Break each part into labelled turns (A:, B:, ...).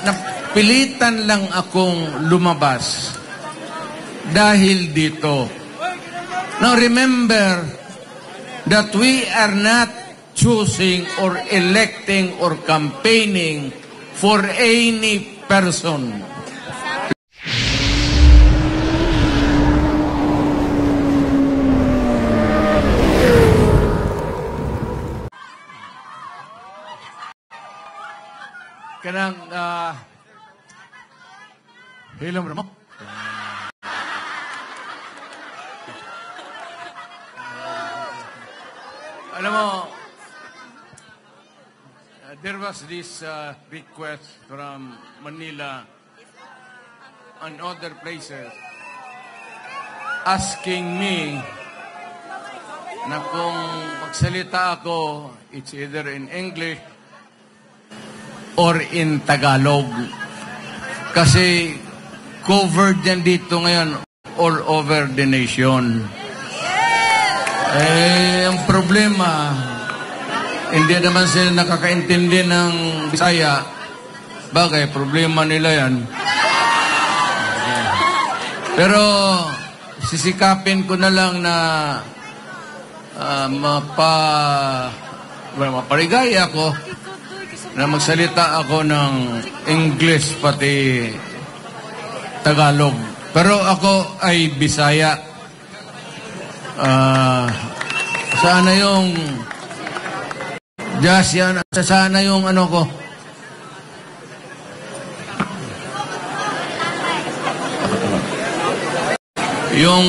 A: napilitan lang akong lumabas dahil dito. Now remember that we are not choosing or electing or campaigning for any person. Kanang hilam mo. Alam mo, there was this request from Manila and other places asking me na kung magsalita ako, it's either in English or in Tagalog. Kasi covered yan dito ngayon all over the nation. Ang problema, hindi naman sila nakakaintindi ng Bisaya. Bagay, problema nila yan. Pero sisikapin ko na lang na maparigaya ako na magsalita ako ng English pati Tagalog. Pero ako ay Bisaya. Sana yung just yan, sana yung ano ko. Yung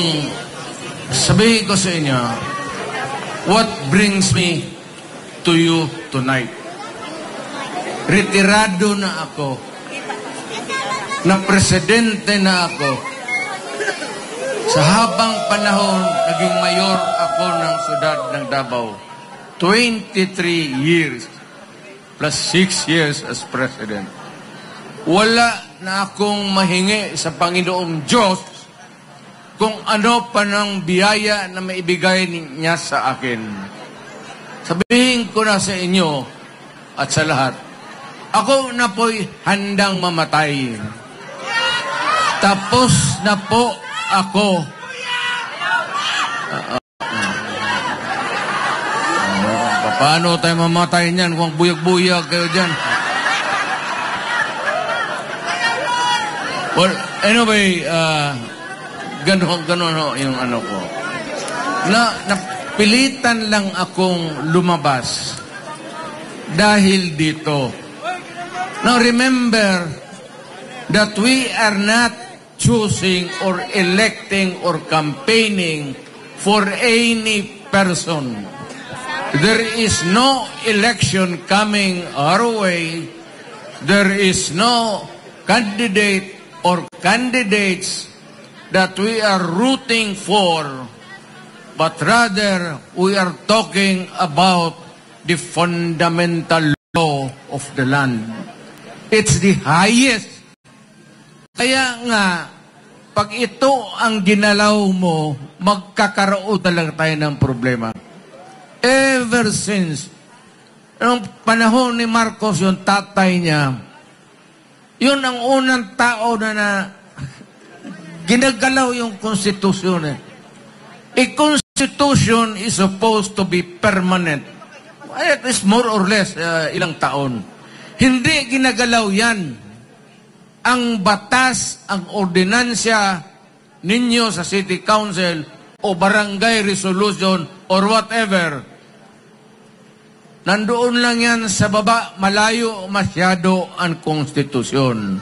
A: sabihin ko sa inyo, what brings me to you tonight? Retirado na ako. Na presidente na ako. Sa habang panahon, naging mayor ako ng siyudad ng Davao. 23 years plus 6 years as president. Wala na akong mahingi sa Panginoong Diyos kung ano pa ng biyaya na maibigay niya sa akin. Sabihin ko na sa inyo at sa lahat, ako na po'y handang mamatay. Tapos na po ako. Paano tayo mamatay niyan kung buyag-buyag kayo dyan? Well, anyway, ganun yung ano ko. Napilitan lang akong lumabas dahil dito. Now remember that we are not choosing or electing or campaigning for any person. There is no election coming our way. There is no candidate or candidates that we are rooting for, but rather we are talking about the fundamental law of the land. It's the highest. Kaya nga, pag ito ang ginalaw mo, magkakaroon talaga tayo ng problema. Ever since, noong panahon ni Marcos, yung tatay niya, yun ang unang tao na ginagalaw yung konstitusyon. A constitution is supposed to be permanent. At least more or less, ilang taon. Hindi ginagalaw yan. Ang batas, ang ordinansya ninyo sa City Council o barangay resolution or whatever, nandoon lang yan sa baba, malayo masyado ang konstitusyon.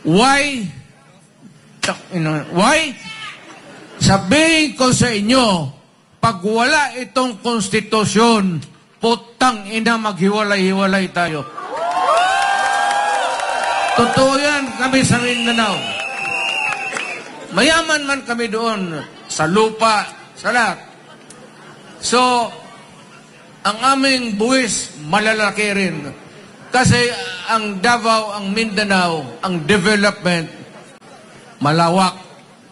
A: Why? Why? Sabihin ko sa inyo, pag wala itong konstitusyon, putang ina, maghiwalay-hiwalay tayo. Totoo yan kami sa Mindanao. Mayaman man kami doon, sa lupa, sa lahat. So, ang aming buwis, malalaki rin. Kasi ang Davao, ang Mindanao, ang development, malawak.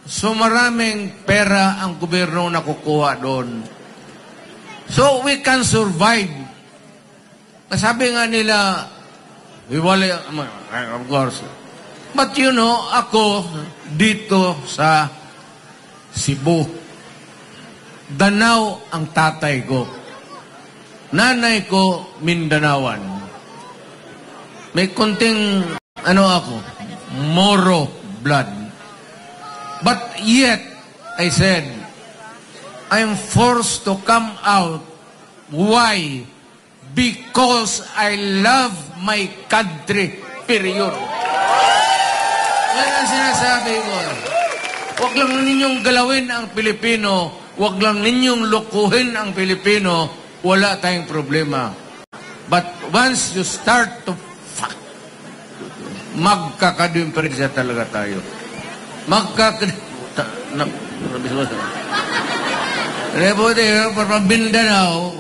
A: So, maraming pera ang gobyerno nakukuha doon. So, we can survive. Sabi nga nila, hiwalay, of course. But you know, ako dito sa Cebu, Danau ang tatay ko. Nanay ko, Mindanawan. May konting, ako, Moro blood. But yet, I said, I'm forced to come out. Why? Because I love my country. Period. Yan ang sinasabi ko. Huwag lang ninyong galawin ang Pilipino. Huwag lang ninyong lukuhin ang Pilipino. Wala tayong problema. But once you start to magkakadimperensya talaga tayo. Para Mindanao,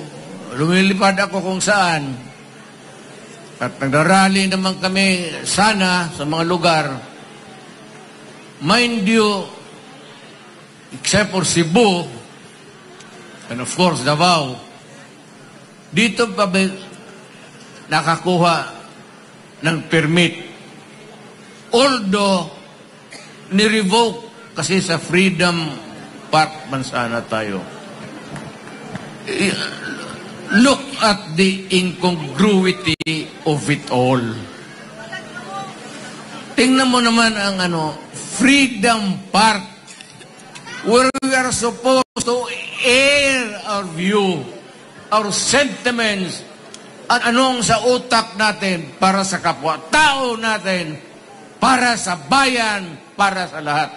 A: lumilipad ako kung saan. At nagdarally naman kami sana sa mga lugar. Mind you, except for Cebu, and of course Davao, dito pa ba nakakuha ng permit? Although, ni-revoke kasi sa Freedom Park man sana tayo. Look at the incongruity of it all. Tingnan mo naman ang Freedom Park, where we are supposed to air our view, our sentiments, at anong sa utak natin para sa kapwa-tao natin, para sa bayan, para sa lahat.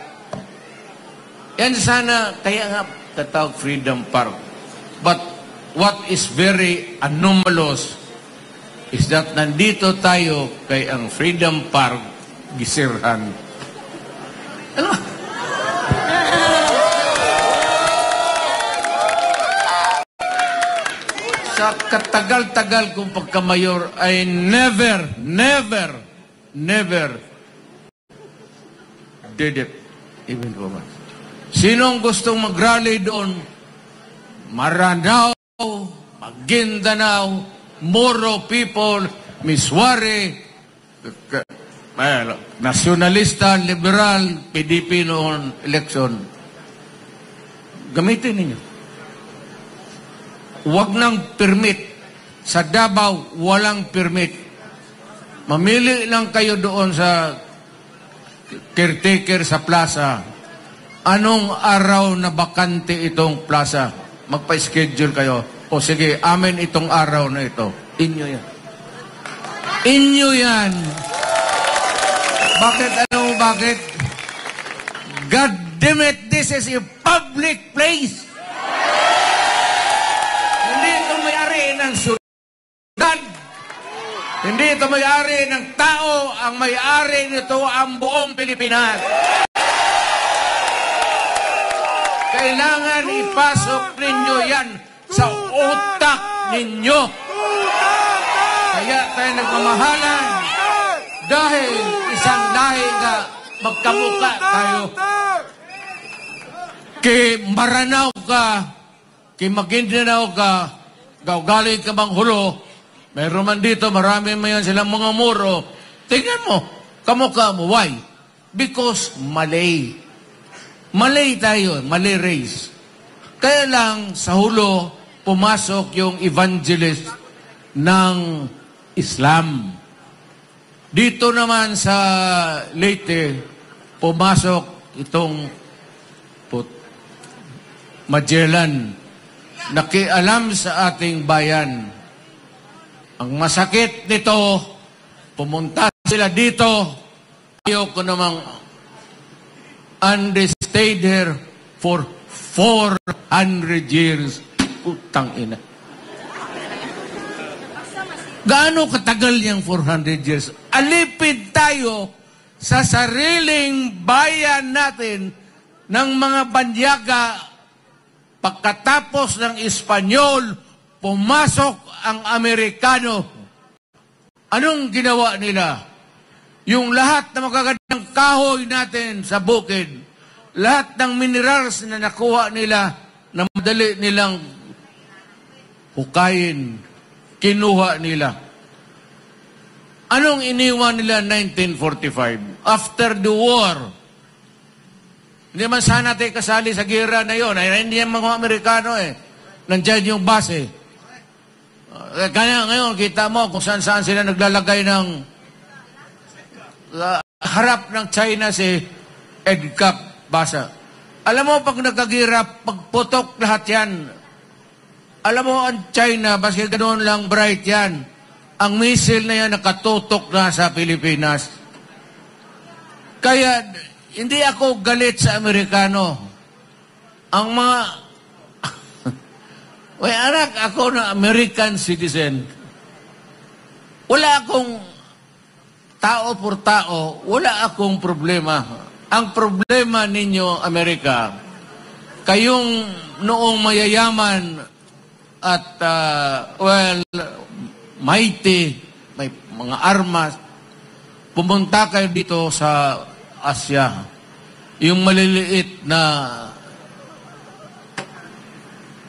A: Yan sana, kaya nga tatawag Freedom Park. But what is very anomalous is that nandito tayo kay ang Freedom Park gisirhan. Sa katagal-tagal kong pagkamayor, I never did it. Even once. Sinong gustong mag-rally doon? Maranao, Maguindanao, Moro people, Miswari, nasyonalista, liberal, PDP noon, election. Gamitin ninyo. Huwag nang permit. Sa Davao, walang permit. Mamili lang kayo doon sa caretaker sa plaza. Anong araw na bakante itong plaza? Magpa-schedule kayo. O sige, amin itong araw na ito. Inyo yan. Inyo yan. Bakit? Bakit? God damn it, this is a public place. Hindi ito may-ari ng syudad. Hindi ito may-ari ng tao. Ang may-ari nito ang buong Pilipinas. Kailangan ipasok ninyo yan sa utak ninyo. Kaya tayo nagmamahalan dahil isang lahi nga magkamuka tayo. Kay Maranao ka, kay Maguindanao ka, galing ka bang hulo, meron man dito, marami man silang mga Moro. Tingnan mo, kamukha mo. Why? Because Malay. Malay tayo, Malay race. Kaya lang, sa hulo, pumasok yung evangelist ng Islam. Dito naman sa Leyte, pumasok itong Magellan. Nakialam sa ating bayan. Ang masakit nito, pumunta sila dito, ayoko namang and they stayed here for 400 years. Utang ina. Gaano katagal yung 400 years? Alipid tayo sa sariling bayan natin ng mga banyaga. Pagkatapos ng Espanyol, pumasok ang Amerikano. Anong ginawa nila? Yung lahat ng magagandang kahoy natin sa bukid, lahat ng minerals na nakuha nila na madali nilang hukayin, kinuha nila. Anong iniwan nila 1945? After the war, hindi man sana tayo kasali sa gera na yun. Ay, hindi yan mga Amerikano eh. Nandiyan yung base. Kaya ngayon, kita mo kung saan-saan sila naglalagay ng harap ng China si EDCAP basa. Alam mo, pag nagkagira, pagputok lahat yan. Alam mo, ang China, basta ganoon lang bright yan. Ang missile na yan nakatutok na sa Pilipinas. Kaya, hindi ako galit sa Amerikano. Ang mga... Well, anak, ako na American citizen. Wala akong tao por tao, wala akong problema. Ang problema ninyo, Amerika, kayong noong mayayaman at, mighty, may mga armas, pumunta kayo dito sa Asia. Yung maliliit na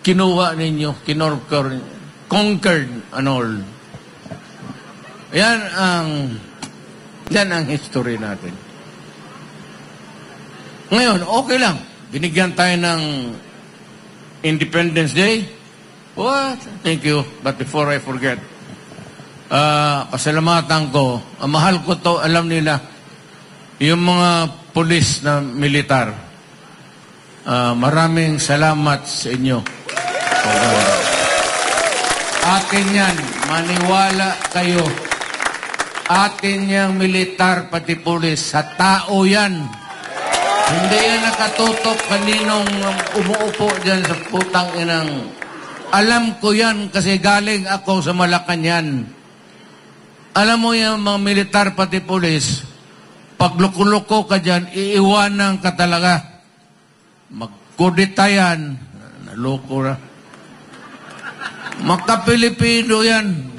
A: kinuha ninyo, conquered and all. Yan ang history natin. Ngayon, okay lang. Binigyan tayo ng Independence Day. What? Thank you. But before I forget, pasalamatan ko, mahal ko to, alam nila, yung mga pulis na militar, maraming salamat sa inyo. Akin yan, maniwala kayo. Atin yung militar pati pulis, sa tao yan. Hindi yan nakatutok kaninong umuupo dyan sa putang inang. Alam ko yan kasi galing ako sa Malacanang. Alam mo yung mga militar pati pulis, pag loko-loko ka dyan, iiwanan ka talaga. Magkudita yan. Naloko na. Magka-Pilipino yan.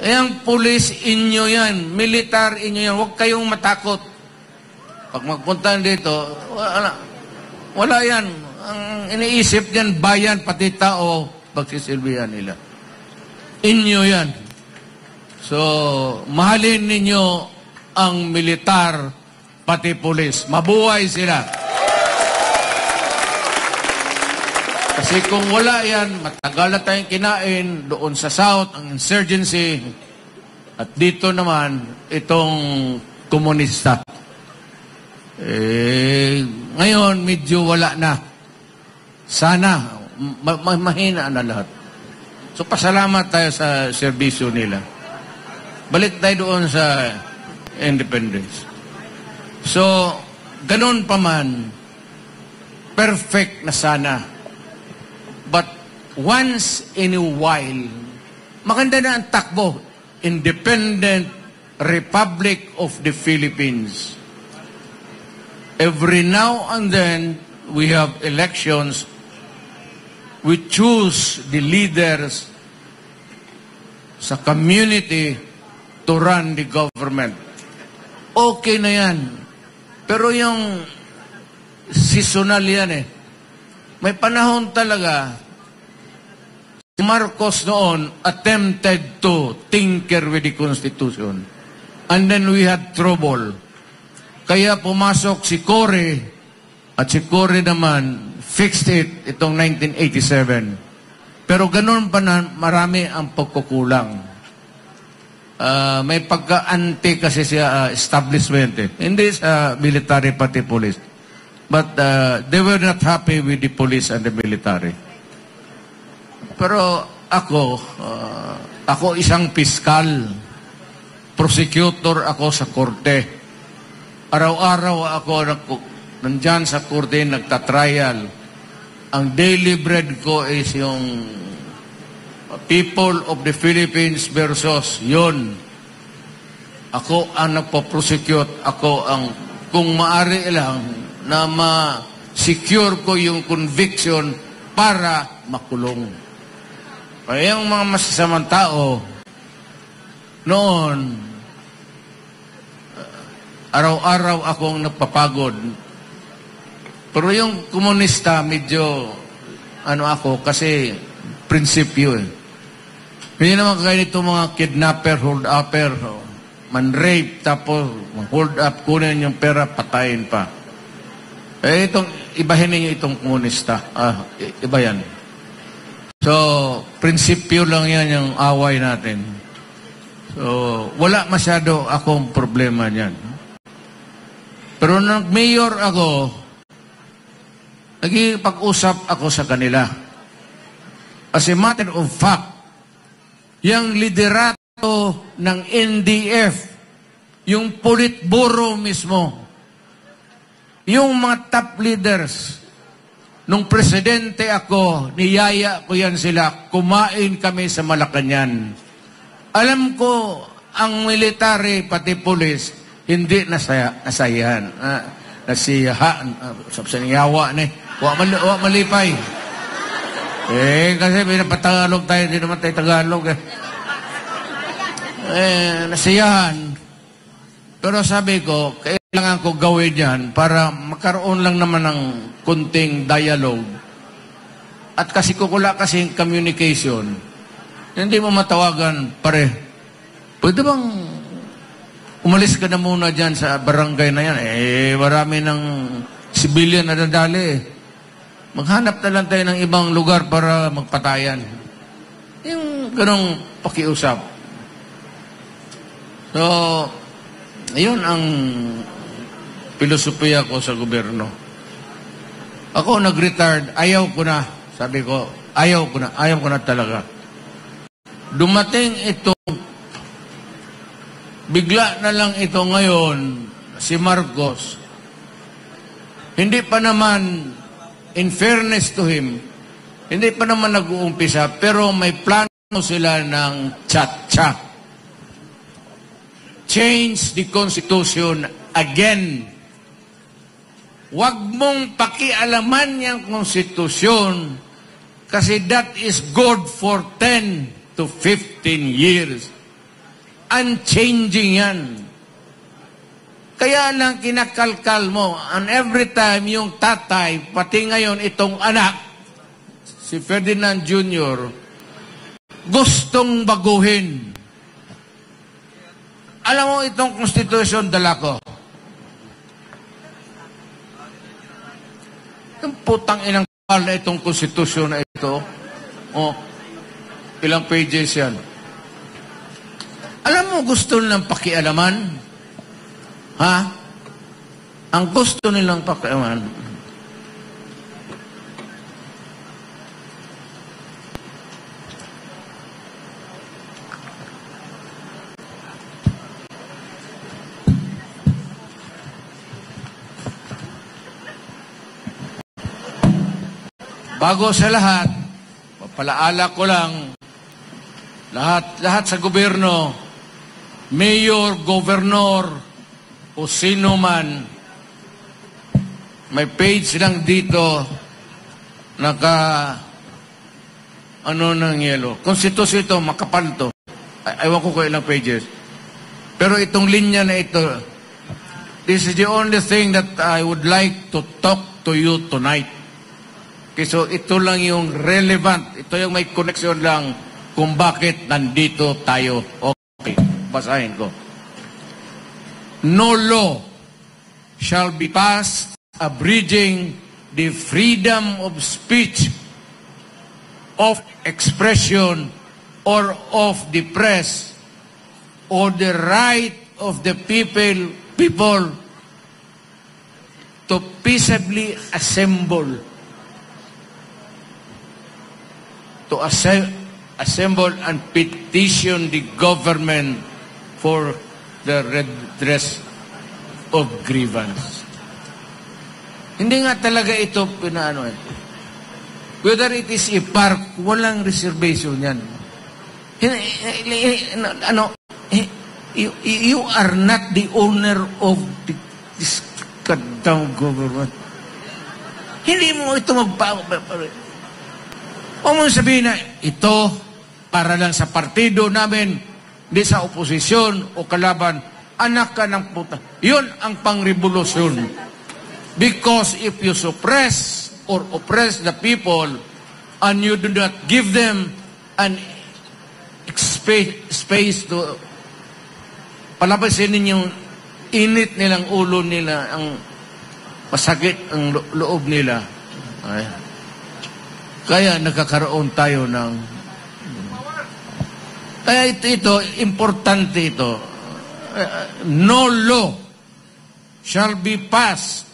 A: Yang pulis inyo yan. Militar inyo yan. Huwag kayong matakot. Pag magpunta dito, wala yan. Ang iniisip yan, bayan pati tao, pagsisilbihan nila. Inyo yan. So, mahalin ninyo ang militar, pati pulis. Mabuhay sila. Kasi kung wala yan, matagal na tayong kinain doon sa South, ang insurgency, at dito naman, itong komunista. Ngayon, medyo wala na. Sana, mahina na lahat. So, pasalamat tayo sa serbisyo nila. Balik tayo doon sa independence. So, ganun pa man, perfect na sana. But once in a while, maganda na ang takbo. Independent Republic of the Philippines. Every now and then, we have elections. We choose the leaders sa community to run the government. Okay na yan. Pero yung seasonal yan eh. May panahon talaga, si Marcos noon attempted to tinker with the Constitution. And then we had trouble. Kaya pumasok si Cory, at si Cory naman fixed it itong 1987. Pero ganun pa na marami ang pagkukulang. May pagka-anti kasi sa establishment eh. Hindi sa military pati police. But they were not happy with the police and the military. Pero ako isang piskal, prosecutor ako sa korte. Araw-araw ako nandyan sa korte, nagtatrial. Ang daily bread ko is yung people of the Philippines versus yun. Ako ang nagpo-prosecute. Ako ang, kung maaari lang, na ma-secure ko yung conviction para makulong. Kaya yung mga masasamang tao, noon, araw-araw akong nagpapagod. Pero yung komunista, medyo, ako, kasi prinsipyo eh. Hindi naman kaya nito mga kidnapper, hold-upper, man-rape, tapos hold up, kunin yung pera, patayin pa. Ibahin ninyo itong komunista. Iba yan. So, prinsipyo lang yan yung away natin. So, wala masyado akong problema niyan. Pero nung mayor ako, nagipag-usap ako sa kanila. As a matter of fact, yung liderato ng NDF, yung politburo mismo, yung mga top leaders, nung presidente ako, niyaya ko yan sila, kumain kami sa Malacañang. Alam ko, ang military, pati pulis, hindi nasayahan. Nasiyahan. Sa niyawa ni. Wa malipay. Kasi pinapatagalog tayo, hindi naman tayo Tagalog. Nasiyahan. Pero sabi ko, kailangan ko gawin yan para magkaroon lang naman ng kunting dialogue. At kasi kukula kasing communication, hindi mo matawagan, pare, pwede bang umalis ka na muna dyan sa barangay na yan? Marami ng civilian na dadali. Maghanap na lang tayo ng ibang lugar para magpatayan. Yung ganong pakiusap. So, ayun ang filosofiya ko sa gobyerno. Ako nag-retired, ayaw ko na. Sabi ko, ayaw ko na talaga. Dumating ito, bigla na lang ito ngayon, si Marcos. Hindi pa naman, in fairness to him, hindi pa naman nag-uumpisa, pero may plano sila ng chat-chat. Change the Constitution again. Huwag mong pakialaman yung konstitusyon kasi that is good for 10 to 15 years. Unchanging yan. Kaya lang kinakalkal mo, and every time yung tatay, pati ngayon itong anak, si Ferdinand Jr., gustong baguhin. Alam mo itong konstitusyon, dala ko. Yung putang inang na itong konstitusyon na ito, ilang pages yan. Alam mo, gusto nilang pakialaman? Ha? Ang gusto nilang pakialaman, bago sa lahat, papalaala ko lang, lahat sa gobyerno, mayor, gobernador, o sino man, may page lang dito, ng yelo. Konstitusyon ito, makapal to. Ewan ko kung ilang pages. Pero itong linya na ito, this is the only thing that I would like to talk to you tonight. Okay, so ito lang yung relevant. Ito yung may connection lang kung bakit nandito tayo. Okay, basahin ko. No law shall be passed abridging the freedom of speech, of expression, or of the press, or the right of the people to peaceably assemble. To assemble and petition the government for the redress of grievance. Hindi nga talaga ito pinaano. Whether it is a park, walang reservation yan. You are not the owner of this goddamn government. Hindi mo ito Huwag mo sabihin na ito para lang sa partido namin, hindi sa oposisyon o kalaban, anak ka ng puta. Yun ang pangrevolusyon. Because if you suppress or oppress the people and you do not give them an space to palabasin ninyong init nilang ulo nila, ang masakit ang loob nila. Ay. Kaya nagkakaroon tayo ng... Kaya ito, importante ito. No law shall be passed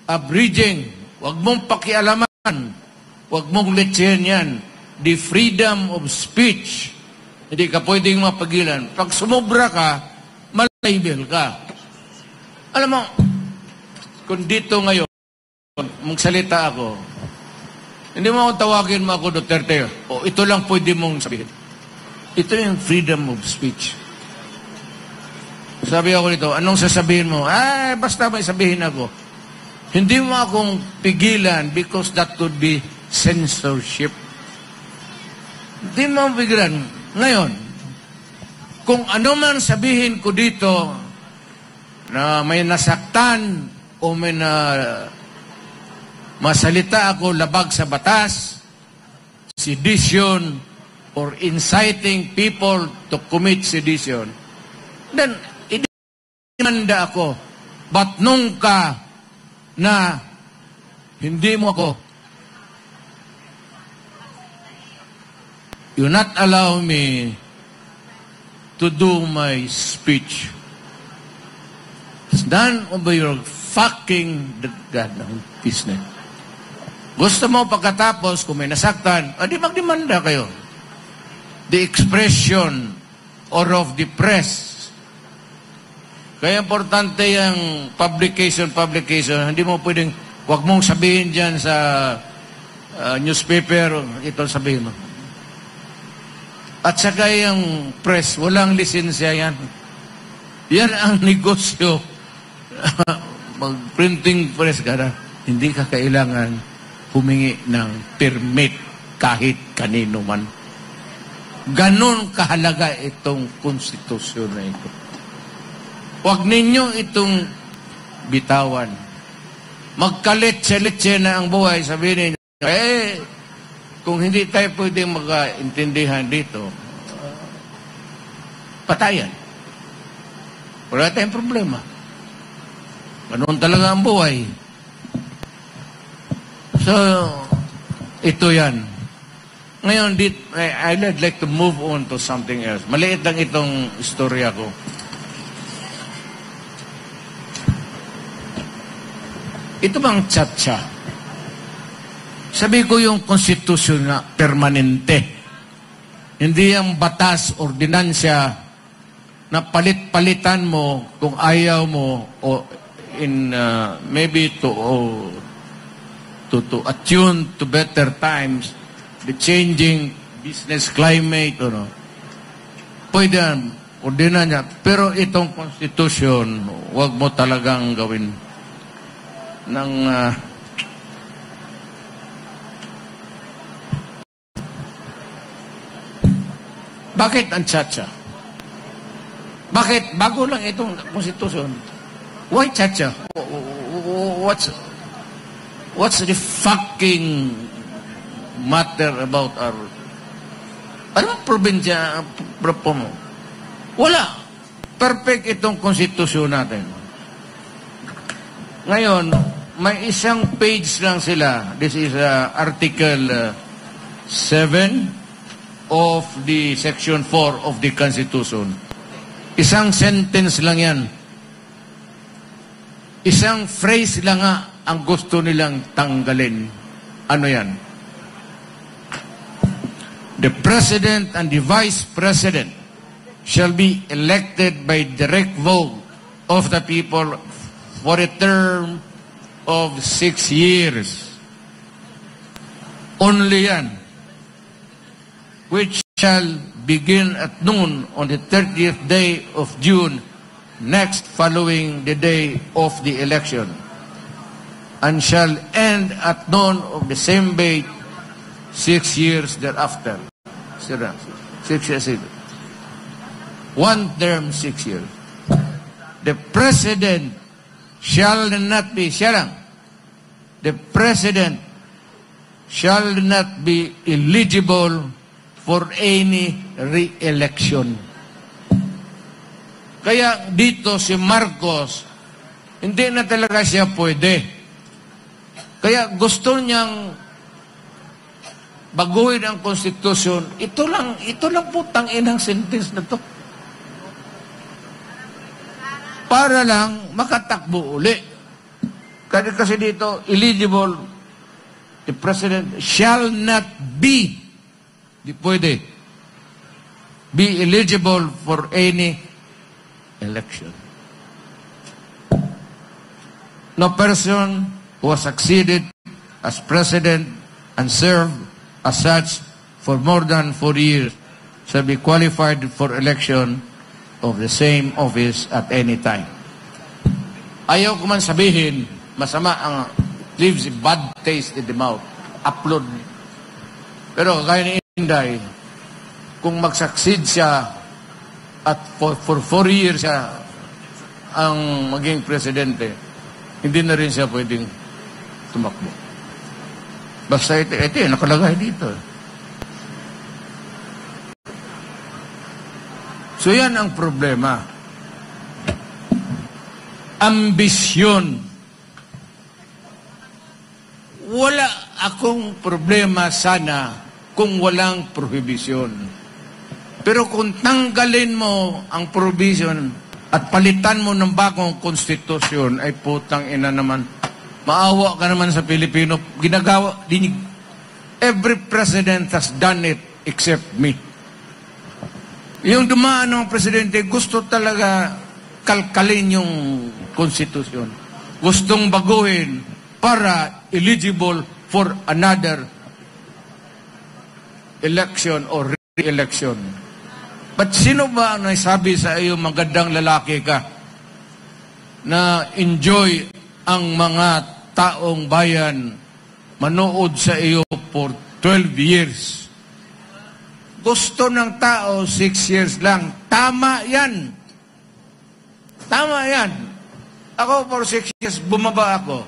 A: abridging. Huwag mong pakialaman. Huwag mong letsayan yan. The freedom of speech. Hindi ka pwedeng mapagilan. Pag sumobra ka, malabel ka. Alam mo, kung dito ngayon, magsalita ako, hindi mo ako tawagin mo ako Duterte. O ito lang pwede mong sabihin. Ito yung freedom of speech. Sabi ako dito, anong sasabihin mo? Basta may sabihin ako. Hindi mo akong pigilan because that could be censorship. Hindi mo pigilan. Ngayon, kung ano man sabihin ko dito na may nasaktan o may masalita ako labag sa batas, sedition, or inciting people to commit sedition, then, idemanda ako. But nung ka na hindi mo ako, you not allow me to do my speech. It's done over your fucking goddamn business. Gusto mo pagkatapos, kung may nasaktan, di magdemanda kayo. The expression or of the press. Kaya importante yung publication. Hindi mo pwedeng, wag mong sabihin dyan sa newspaper, ito sabihin mo. At saka yung press, walang lisensya yan. Yan ang negosyo. Mag-printing press ka na, hindi ka kailangan humingi ng permit kahit kanino man. Ganon kahalaga itong konstitusyon na ito. Huwag ninyo itong bitawan. Magkalit-litse na ang buhay, sabihin ninyo, kung hindi tayo pwedeng magkaintindihan dito, patayan. Wala tayong problema. Ganon talaga ang buhay. So, ito yan. Ngayon, I'd like to move on to something else. Maliit lang itong istorya ko. Ito bang tsa-tsa? Sabi ko yung konstitusyon na permanente. Hindi yung batas, ordinansya na palit-palitan mo kung ayaw mo o in maybe to attune to better times, the changing business climate, pwede yan, ordinansya. Pero itong konstitusyon, wag mo talagang gawin ng bakit ang tsa-tsa? Bakit? Bago lang itong konstitusyon. Why tsa-tsa? What's the fucking matter about our... Anong probinsya mo? Wala. Perfect itong konstitusyon natin. Ngayon, may isang page lang sila. This is Article 7 of the Section 4 of the Constitution. Isang sentence lang yan. Isang phrase lang nga ang gusto nilang tanggalin. Ano yan? The President and the Vice President shall be elected by direct vote of the people for a term of 6 years. Only yan. Which shall begin at noon on the 30th day of June, next following the day of the election, and shall end at noon of the same day 6 years thereafter. 6 years. One term, 6 years. The President shall not be, the President shall not be eligible for any re-election. Kaya dito si Marcos, hindi na talaga siya pwede. Kaya gusto niyang baguhin ang konstitusyon. Ito lang putang inang sentence na to. Para lang makatakbo uli. Kasi dito, eligible, the president shall not be, di pwede, be eligible for any election. No person who has succeeded as president and served as such for more than 4 years shall be qualified for election of the same office at any time. Ayaw ko man sabihin, masama ang leaves a bad taste in the mouth. Upload. Pero kaya ni Inday, kung mag-succeed siya at for 4 years siya ang maging presidente, hindi na rin siya pwedeng tumakbo. Basta ito nakalagay dito. So yan ang problema. Ambisyon. Wala akong problema sana kung walang prohibisyon. Pero kung tanggalin mo ang prohibition at palitan mo ng bagong konstitusyon, ay putang ina naman. Maawa ka naman sa Pilipino. Ginagawa, dinig. Every president has done it except me. Yung dumaan ng presidente, gusto talaga kalkalin yung konstitusyon. Gustong baguhin para eligible for another election or re-election. But sino ba ang naisabi sa iyo, magandang lalaki ka, na enjoy ang mga taong bayan manood sa iyo for 12 years? Gusto ng tao 6 years lang. Tama yan. Tama yan. Ako for 6 years, bumaba ako.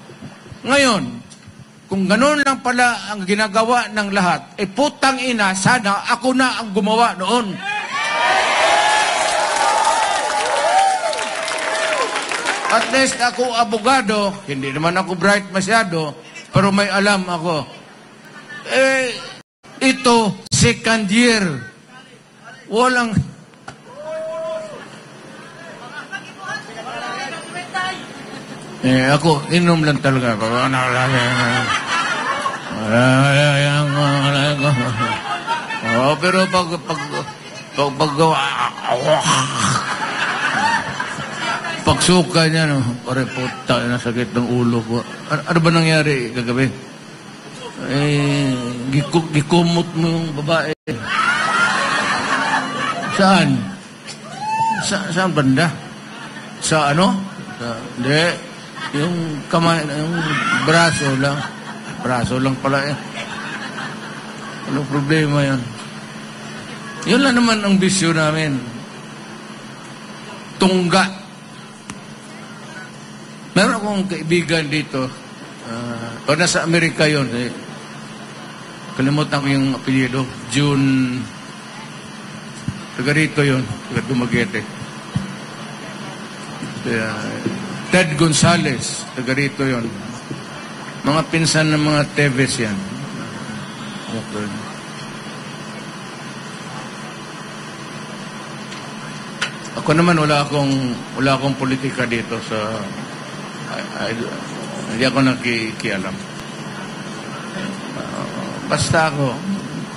A: Ngayon, kung ganun lang pala ang ginagawa ng lahat, putang ina, sana ako na ang gumawa noon. At least ako abogado, hindi naman ako bright masyado, pero may alam ako. Ito, second year. Walang... ako, inom lang talaga ako. Pero pag pagsuka niya, no? Pare puta, nasakit ng ulo ko. Ano ba nangyari kagabi? Gikumot mo yung babae. Saan? Saan banda? Sa ano? Hindi. Yung kamay, yung braso lang. Braso lang pala eh. Anong problema yan? Yun lang naman ang bisyo namin. Tungga. Meron akong kaibigan dito. Nasa Amerika yun. Kalimutan ko yung apelyido. June. Taga rito yun. Taga Dumaguete. Ted Gonzales. Taga rito yun. Mga pinsan ng mga Teves yan. Okay. Ako naman wala akong politika dito sa hindi ako nakikialam. Basta ako,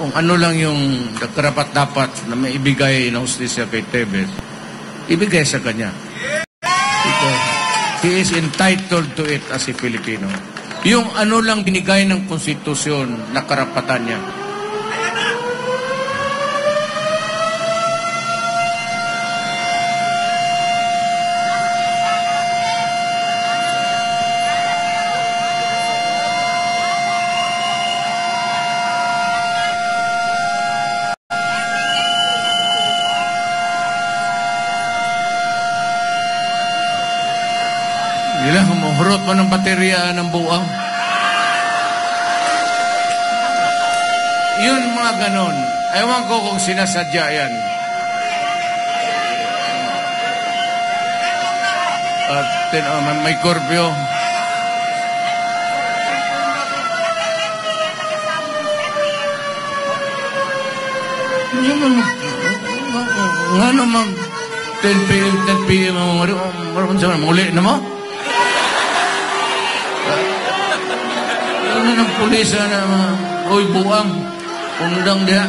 A: kung ano lang yung karapat-dapat na may ibigay ng hustisya kay Teves, ibigay sa kanya. Because he is entitled to it as a Filipino. Yung ano lang binigay ng konstitusyon na karapatan niya. Humuhurot mo ng baterya ng buwang. Yun mga ganon. Ewan ko kung sinasadya yan. may curfew. Nga naman, 10 p.m. muli na mo? Ano ng pulisa na uy, buang, undang diha.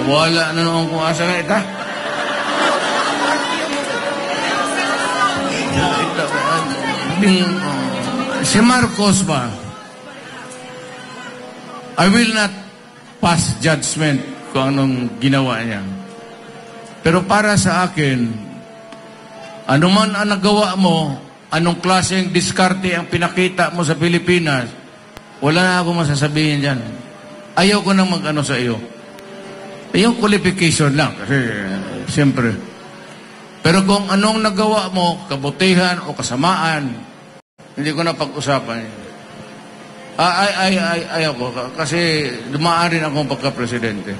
A: Wala na noong kung asa na ita. Si Marcos ba? I will not pass judgment kung anong ginawa niya. Pero para sa akin, anuman ang nagawa mo, anong klaseng diskarte ang pinakita mo sa Pilipinas, wala na ako masasabihin dyan. Ayaw ko nang mag-ano sa iyo. Yung qualification lang, kasi siyempre. Pero kung anong nagawa mo, kabutihan o kasamaan, hindi ko na pag-usapan. Ayaw ko, kasi dumaan rin akong pagka-presidente.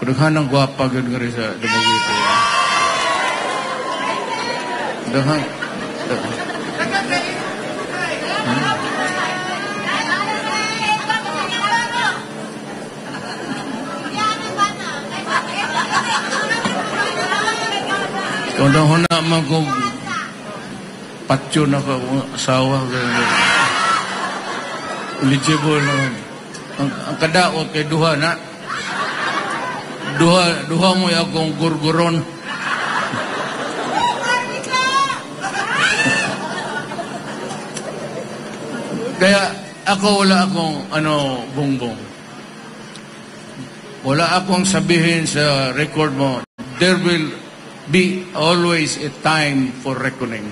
A: Pagdahan ng gwapa, gano'n nga rin sa Dumaguete. Dahan. Kung na naman kung patyo na ka asawa, eligible naman. Ang kadaot kay duha na. Duha mo yung akong gurguron. Kaya ako wala akong bongbong. Wala akong sabihin sa record mo, there will be always a time for reckoning.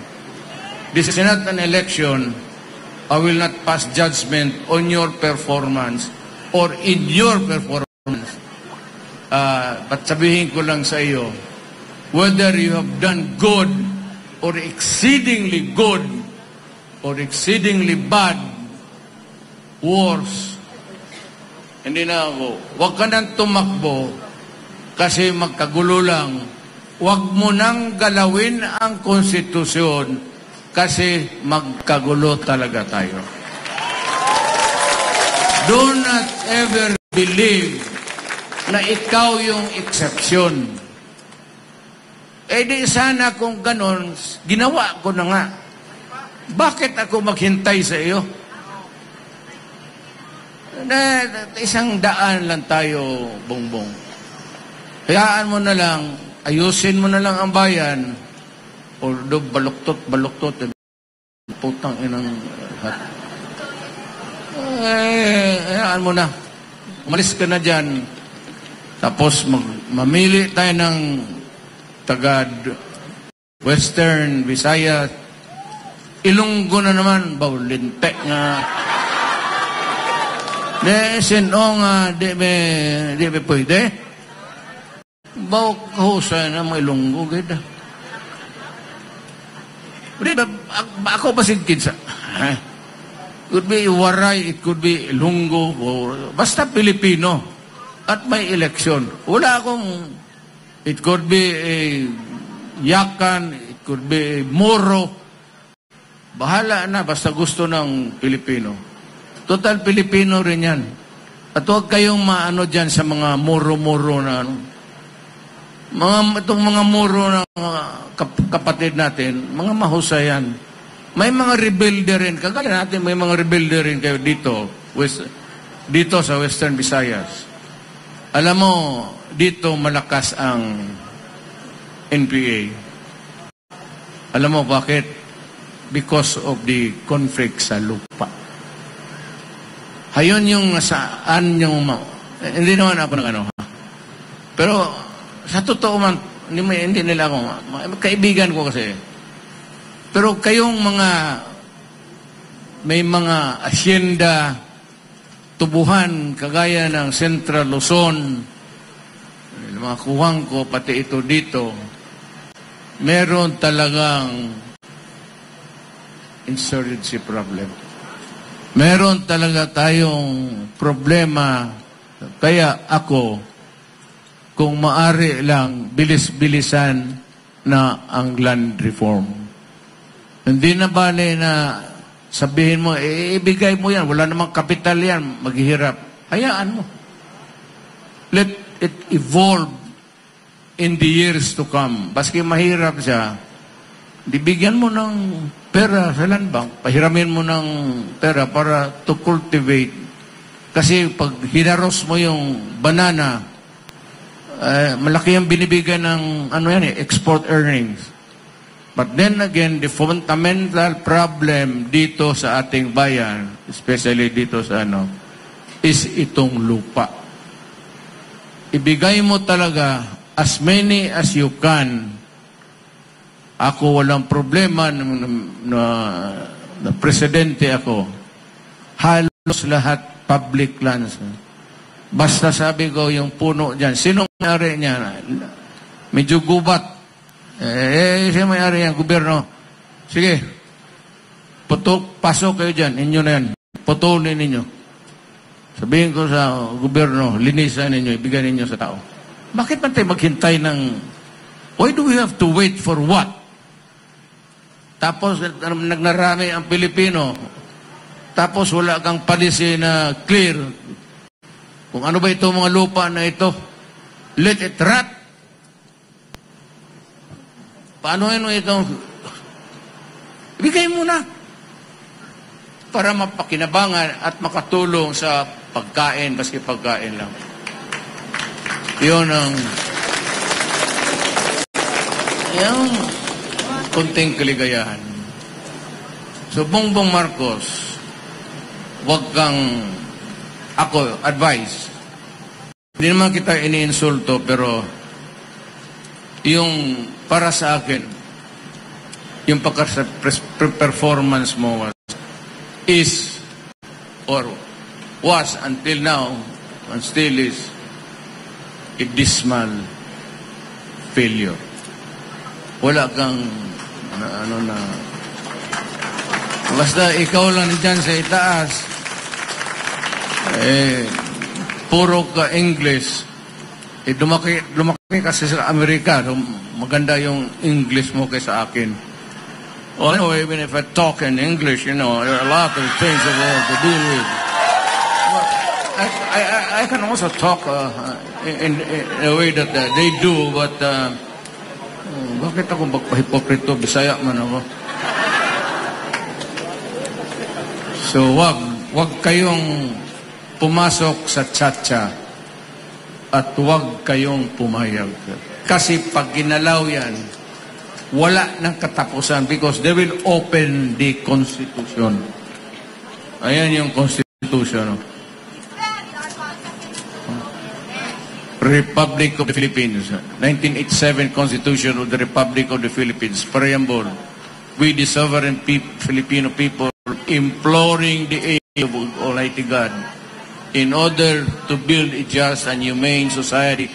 A: This is not an election. I will not pass judgment on your performance or in your performance. But sabihin ko lang sa iyo, whether you have done good or exceedingly good or exceedingly bad, worse, hindi na ako. Huwag ka nang tumakbo kasi magkagulo lang. Huwag mo nang galawin ang konstitusyon kasi magkagulo talaga tayo. Do not ever believe na ikaw yung exception. Eh di sana kung ganon, ginawa ko na nga. Bakit ako maghintay sa iyo? Isang daan lang tayo, bongbong. Hayaan mo na lang, ayusin mo na lang ang bayan, although baluktot, putang inang hat. Hayaan mo na. Umalis ka na dyan. Tapos mamili tayo ng tagad Western, Visayas, Ilonggo na naman, Baulinte nga. Di be pwede. Bawa kahusay na mga Ilonggo, gada. Ako ba sigkid sa... Could be Waray, it could be Ilonggo, basta Pilipino. At may eleksyon. Wala akong... It could be a Yakan, it could be a Moro. Bahala na, basta gusto ng Pilipino. Total Pilipino rin yan. At huwag kayong maano dyan sa mga muro-muro na ano. Itong mga muro na kapatid natin, mga mahusayan. May mga rebelde rin. Kagaya natin, may mga rebelde rin kayo dito. Dito sa Western Visayas. Alam mo, dito malakas ang NPA. Alam mo bakit? Because of the conflict sa lupa. Hayon yung saan yung... Hindi naman ako ng ano, ha? Pero sa totoo man, hindi nila ako... Kaibigan ko kasi. Pero kayong mga... May mga asyenda, tubuhan, kagaya ng Central Luzon, mga kuwang ko, pati ito dito, meron talagang insurgency problem. Meron talaga tayong problema. Kaya ako, kung maari lang, bilis-bilisan na ang land reform. Hindi na bale na sabihin mo, ibigay mo yan, wala namang kapital yan, maghihirap. Hayaan mo. Let it evolve in the years to come. Baski mahirap siya, bigyan mo ng pera sa land bank, pahiramin mo ng pera para to cultivate. Kasi pag hinaros mo yung banana, malaki ang binibigay ng export earnings. But then again, the fundamental problem dito sa ating bayan, especially dito sa is itong lupa. Ibigay mo talaga as many as you can. Ako walang problema na presidente ako. Halos lahat public lands. Basta sabi ko yung puno dyan. Sinong may-ari niya? Medyo gubat. Siya may-ari yan, gobyerno. Sige. Pasok kayo dyan. Inyo na yan. Putulin ninyo. Sabihin ko sa gobyerno, linisan ninyo, ibigay ninyo sa tao. Bakit man tayo maghintay ng... Why do we have to wait for what? Tapos nagnarami ang Pilipino. Tapos wala kang policy na clear. Kung ano ba ito mga lupa na ito, let it rot. Paano yun ito? Ibigay mo na. Para mapakinabangan at makatulong sa pagkain, baski pagkain lang. Yun ang yung kunting kaligayahan. So, Bongbong Marcos, wag kang ako, advice. Hindi naman kita iniinsulto, pero yung para sa akin, yung performance mo is or was until now and still is a dismal failure. Wala kang basta ikaw lang dyan sa itaas, puro ka English. Lumaki kasi sa Amerika, maganda yung English mo kaysa akin. Well, anyway, even if I talk in English, there are a lot of things that we have to deal with. Well, I can also talk in a way that they do, but bakit ako magpahipokrito? Bisaya man ako. So, wag kayong pumasok sa tsa-tsa at wag kayong pumayag. Kasi pag ginalaw yan, wala ng katapusan because they will open the Constitution. Ayan yung Constitution. Republic of the Philippines. 1987 Constitution of the Republic of the Philippines. Preamble. We, the sovereign Filipino people, imploring the aid of Almighty God in order to build a just and humane society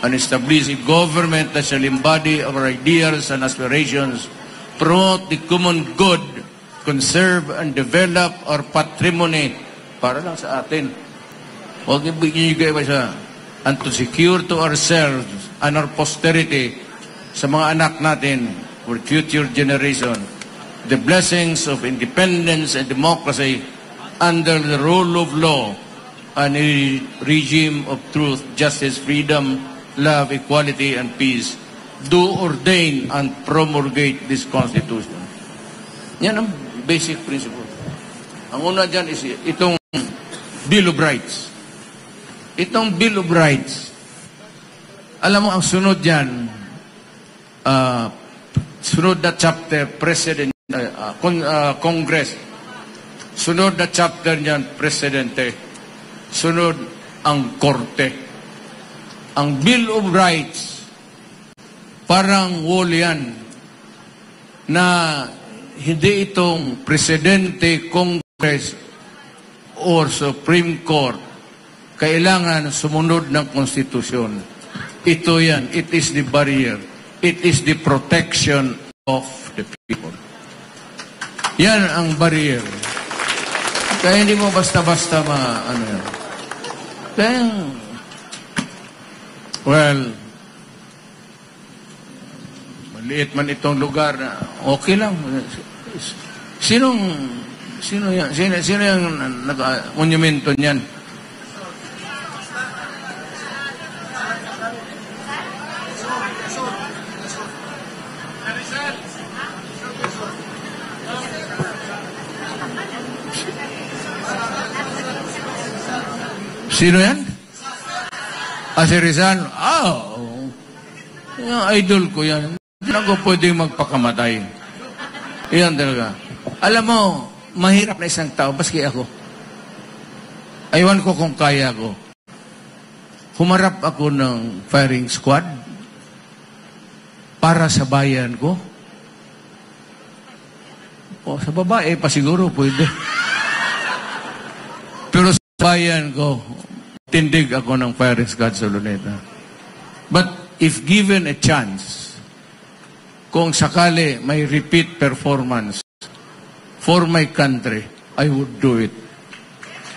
A: and establish a government that shall embody our ideals and aspirations, promote the common good, conserve and develop our patrimony para lang sa atin. Huwag ibigay ba siya? And to secure to ourselves and our posterity sa mga anak natin for future generation the blessings of independence and democracy under the rule of law and a regime of truth, justice, freedom, love, equality, and peace, do ordain and promulgate this Constitution. Yan ang basic principle. Ang una dyan is itong Bill of Rights. Itong Bill of Rights, alam mo, ang sunod dyan, sunod na chapter, Congress. Sunod na chapter dyan, Presidente. Sunod ang Korte. Ang Bill of Rights, parang wall yan, na hindi itong Presidente, Congress, or Supreme Court, kailangan sumunod ng Konstitusyon. Ito yan. It is the barrier. It is the protection of the people. Yan ang barrier. Kaya hindi mo basta-basta yan. Kaya Well, maliit man itong lugar na okay lang. Sino yung monumento niyan? Sino yan? Si Rizal. Yung idol ko yan. Hindi ako pwede magpakamatay. Yan talaga. Alam mo, mahirap na isang tao, baski ako. Aywan ko kung kaya ko. Humarap ako ng firing squad para sa bayan ko. O, sa babae pa siguro pwede. Pero sa bayan ko, tindig ako ng firing squad sa Luneta. But if given a chance, kung sakali may repeat performance for my country, I would do it.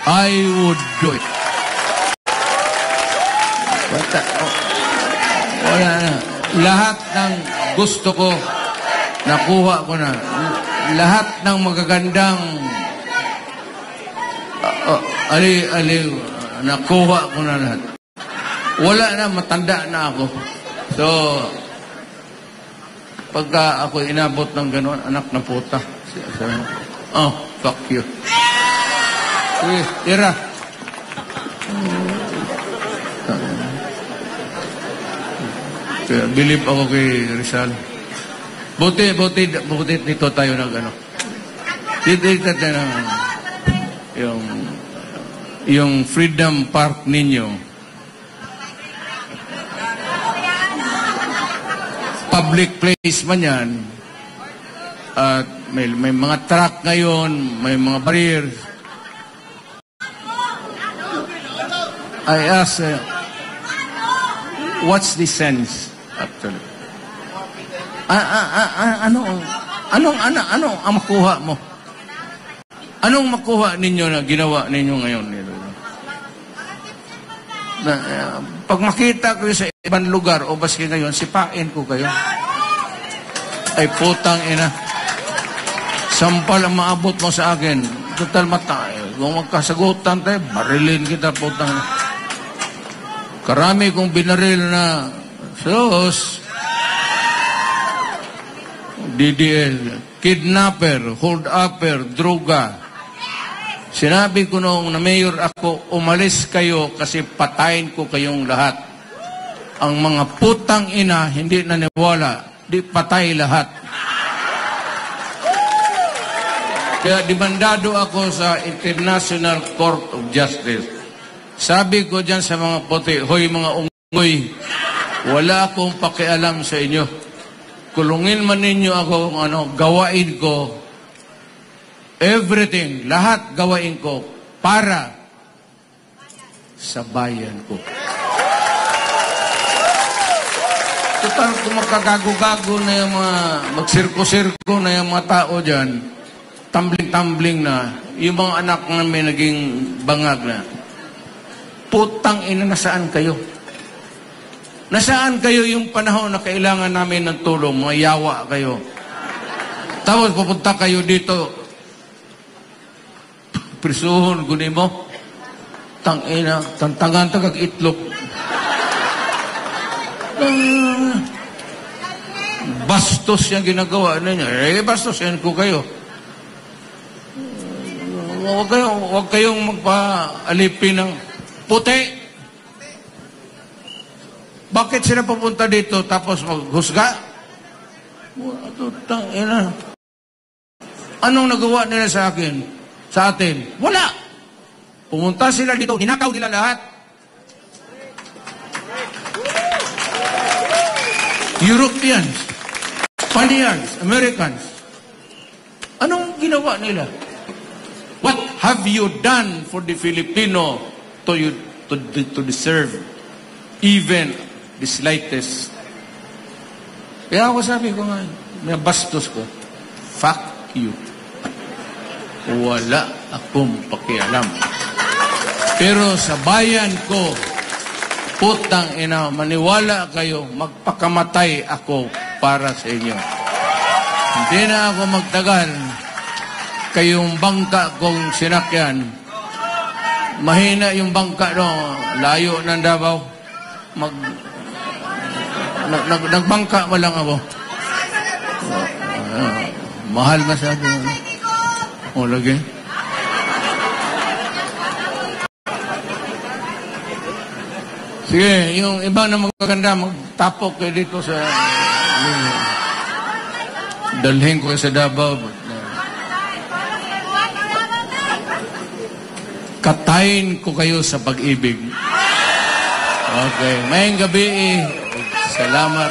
A: I would do it. Wala na. Lahat ng gusto ko, nakuha ko na. Lahat ng magagandang nakuha ko na lahat. Wala na, matanda na ako. So, pagka ako inabot ng gano'n, anak na puta. Fuck you. Sige, tira. Believe ako kay Rizal. Buti dito tayo ng ano. Dito tayo ng yung Freedom Park ninyo. Public place man yan. At may mga truck ngayon, may mga barriers. I ask, what's the sense, actually? Anong ang makuha mo? Anong makuha ninyo na ginawa ninyo ngayon? Pag makita ko sa ibang lugar o baski ngayon, sipain ko kayo. Ay putang ina. Sampal ang maabot mo sa akin. Total mata. Kung magkasagutan tayo, barilin kita putang ina. Karami kong binaril na sus. DDL, kidnapper, hold-upper, droga. Sinabi ko noong na mayor ako, umalis kayo kasi patayin ko kayong lahat. Ang mga putang ina, hindi naniwala, di patay lahat. Kaya dimandado ako sa International Court of Justice. Sabi ko dyan sa mga puti, hoy mga unggoy, wala akong pakialam sa inyo. Kulungin man ninyo ako kung ano, gawain ko. Everything, lahat gawain ko para sa bayan ko. Total, kung magkagago-gago na yung mga, magsirko-sirko na yung mga tao dyan, tumbling-tumbling na, yung mga anak namin naging bangag na, putang ina, nasaan kayo? Nasaan kayo yung panahon na kailangan namin ng tulong? Mayawa kayo. Tapos pupunta kayo dito. Prisuhon, guni mo. Tangina, tantangan tagag itlog. Bastos yung ginagawa ninyo. Bastos yan ko kayo. Huwag kayong magpa-alipin ng puti. Bakit sila pupunta dito tapos maghusga? Tangina. Anong nagawa nila sa akin? Sa atin? Wala. Pumunta sila dito, hinakaw nila lahat. Europeans, Spaniards, Americans. Anong ginawa nila? What have you done for the Filipino to deserve even the slightest? Kaya ako sabi ko nga, may bastos ko, fuck you. Wala akong pakialam. Pero sa bayan ko, Putang ina, maniwala kayo, magpakamatay ako para sa inyo. Hindi na ako magtagal. Kayong bangka kong sinakyan, mahina yung bangka, no? Layo ng Davao. Nagbangka mo lang ako. Mahal masyado. O, lagi. Sige, yung ibang na magaganda, magtapok kayo dito sa... dalhin ko sa Davao. Katayin ko kayo sa pag-ibig. Okay. Mayang gabi. Salamat.